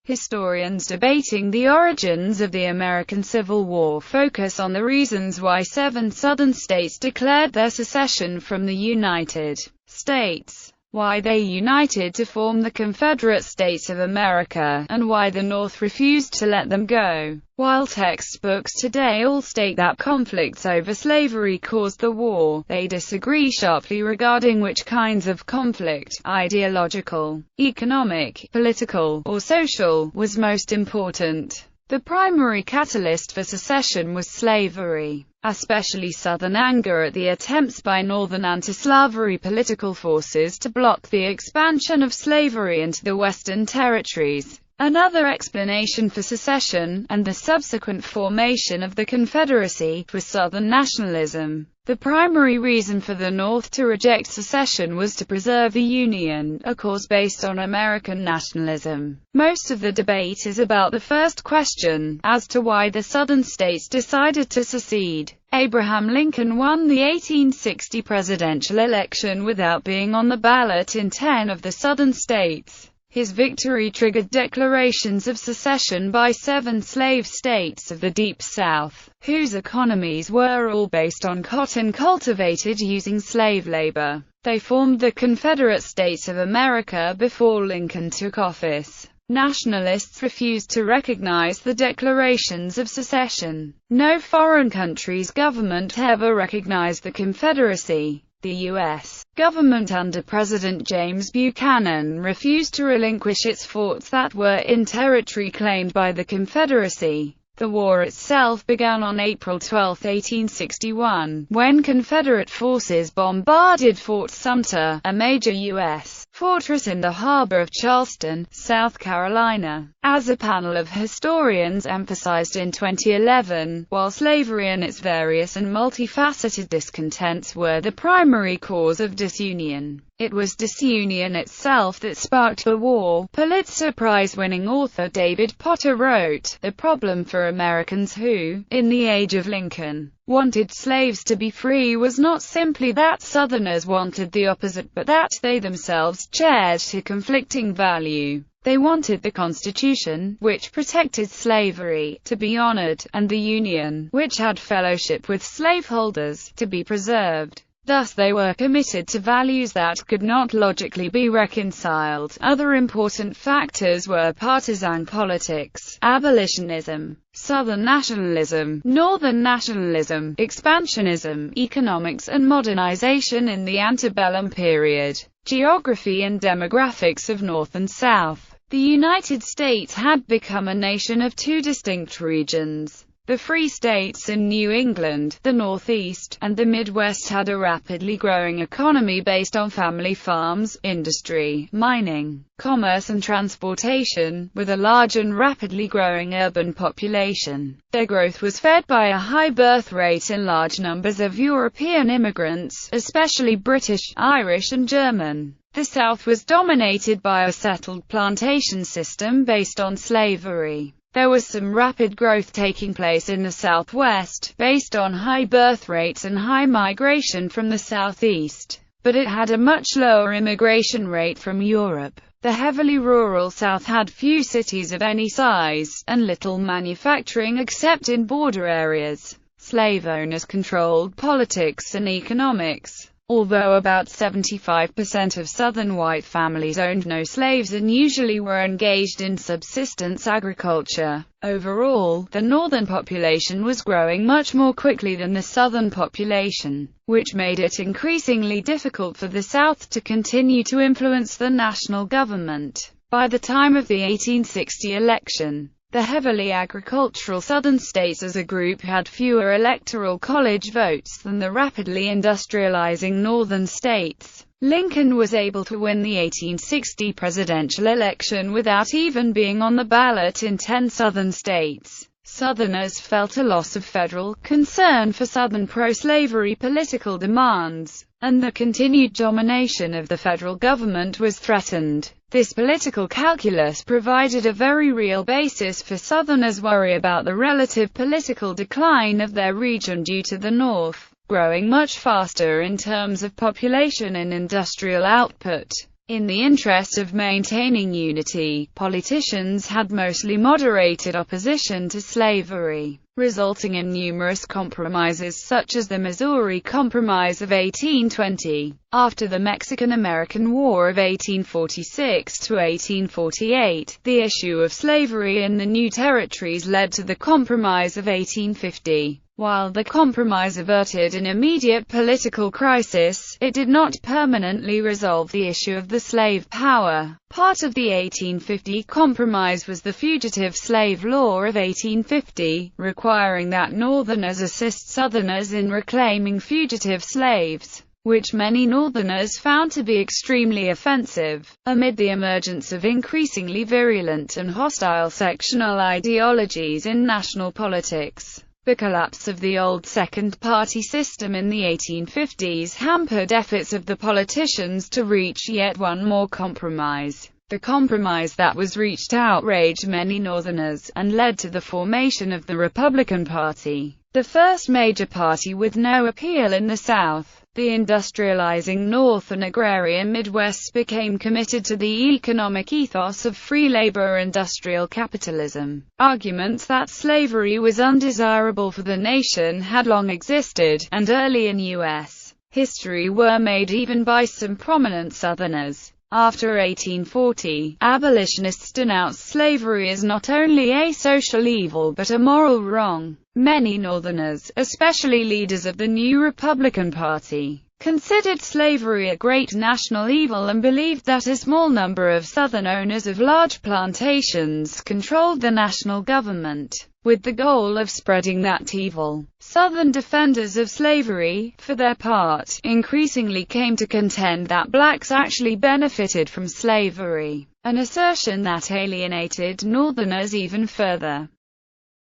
Historians debating the origins of the American Civil War focus on the reasons why 7 Southern states declared their secession from the United States, why they united to form the Confederate States of America, and why the North refused to let them go. While textbooks today all state that conflicts over slavery caused the war, they disagree sharply regarding which kinds of conflict, ideological, economic, political, or social, was most important. The primary catalyst for secession was slavery, especially Southern anger at the attempts by Northern anti-slavery political forces to block the expansion of slavery into the Western territories. Another explanation for secession, and the subsequent formation of the Confederacy, was Southern nationalism. The primary reason for the North to reject secession was to preserve the Union, a cause based on American nationalism. Most of the debate is about the first question, as to why the Southern states decided to secede. Abraham Lincoln won the 1860 presidential election without being on the ballot in 10 of the Southern states. His victory triggered declarations of secession by 7 slave states of the Deep South, whose economies were all based on cotton cultivated using slave labor. They formed the Confederate States of America before Lincoln took office. Nationalists refused to recognize the declarations of secession. No foreign country's government ever recognized the Confederacy. The U.S. government under President James Buchanan refused to relinquish its forts that were in territory claimed by the Confederacy. The war itself began on April 12, 1861, when Confederate forces bombarded Fort Sumter, a major U.S. fortress in the harbor of Charleston, South Carolina. As a panel of historians emphasized in 2011, while slavery and its various and multifaceted discontents were the primary cause of disunion, it was disunion itself that sparked the war. Pulitzer Prize-winning author David Potter wrote, "The problem for Americans who, in the age of Lincoln, wanted slaves to be free was not simply that Southerners wanted the opposite, but that they themselves cherished a conflicting value. They wanted the Constitution, which protected slavery, to be honored, and the Union, which had fellowship with slaveholders, to be preserved. Thus they were committed to values that could not logically be reconciled." Other important factors were partisan politics, abolitionism, Southern nationalism, Northern nationalism, expansionism, economics and modernization in the antebellum period, geography and demographics of North and South. The United States had become a nation of 2 distinct regions. The Free States in New England, the Northeast, and the Midwest had a rapidly growing economy based on family farms, industry, mining, commerce and transportation, with a large and rapidly growing urban population. Their growth was fed by a high birth rate and large numbers of European immigrants, especially British, Irish and German. The South was dominated by a settled plantation system based on slavery. There was some rapid growth taking place in the Southwest, based on high birth rates and high migration from the Southeast, but it had a much lower immigration rate from Europe. The heavily rural South had few cities of any size, and little manufacturing except in border areas. Slave owners controlled politics and economics. Although about 75% of Southern white families owned no slaves and usually were engaged in subsistence agriculture, overall, the Northern population was growing much more quickly than the Southern population, which made it increasingly difficult for the South to continue to influence the national government. By the time of the 1860 election, the heavily agricultural Southern states as a group had fewer electoral college votes than the rapidly industrializing Northern states. Lincoln was able to win the 1860 presidential election without even being on the ballot in 10 Southern states. Southerners felt a loss of federal concern for Southern pro-slavery political demands, and the continued domination of the federal government was threatened. This political calculus provided a very real basis for Southerners' worry about the relative political decline of their region due to the North growing much faster in terms of population and industrial output. In the interest of maintaining unity, politicians had mostly moderated opposition to slavery, resulting in numerous compromises such as the Missouri Compromise of 1820. After the Mexican-American War of 1846 to 1848, the issue of slavery in the new territories led to the Compromise of 1850. While the compromise averted an immediate political crisis, it did not permanently resolve the issue of the slave power. Part of the 1850 compromise was the Fugitive Slave Law of 1850, requiring that Northerners assist Southerners in reclaiming fugitive slaves, which many Northerners found to be extremely offensive. Amid the emergence of increasingly virulent and hostile sectional ideologies in national politics, the collapse of the old second-party system in the 1850s hampered efforts of the politicians to reach yet one more compromise. The compromise that was reached outraged many Northerners, and led to the formation of the Republican Party, the first major party with no appeal in the South. The industrializing North and agrarian Midwest became committed to the economic ethos of free labor industrial capitalism. Arguments that slavery was undesirable for the nation had long existed, and early in U.S. history were made even by some prominent Southerners. After 1840, abolitionists denounced slavery as not only a social evil but a moral wrong. Many Northerners, especially leaders of the new Republican Party, considered slavery a great national evil and believed that a small number of Southern owners of large plantations controlled the national government, with the goal of spreading that evil. Southern defenders of slavery, for their part, increasingly came to contend that blacks actually benefited from slavery, an assertion that alienated Northerners even further.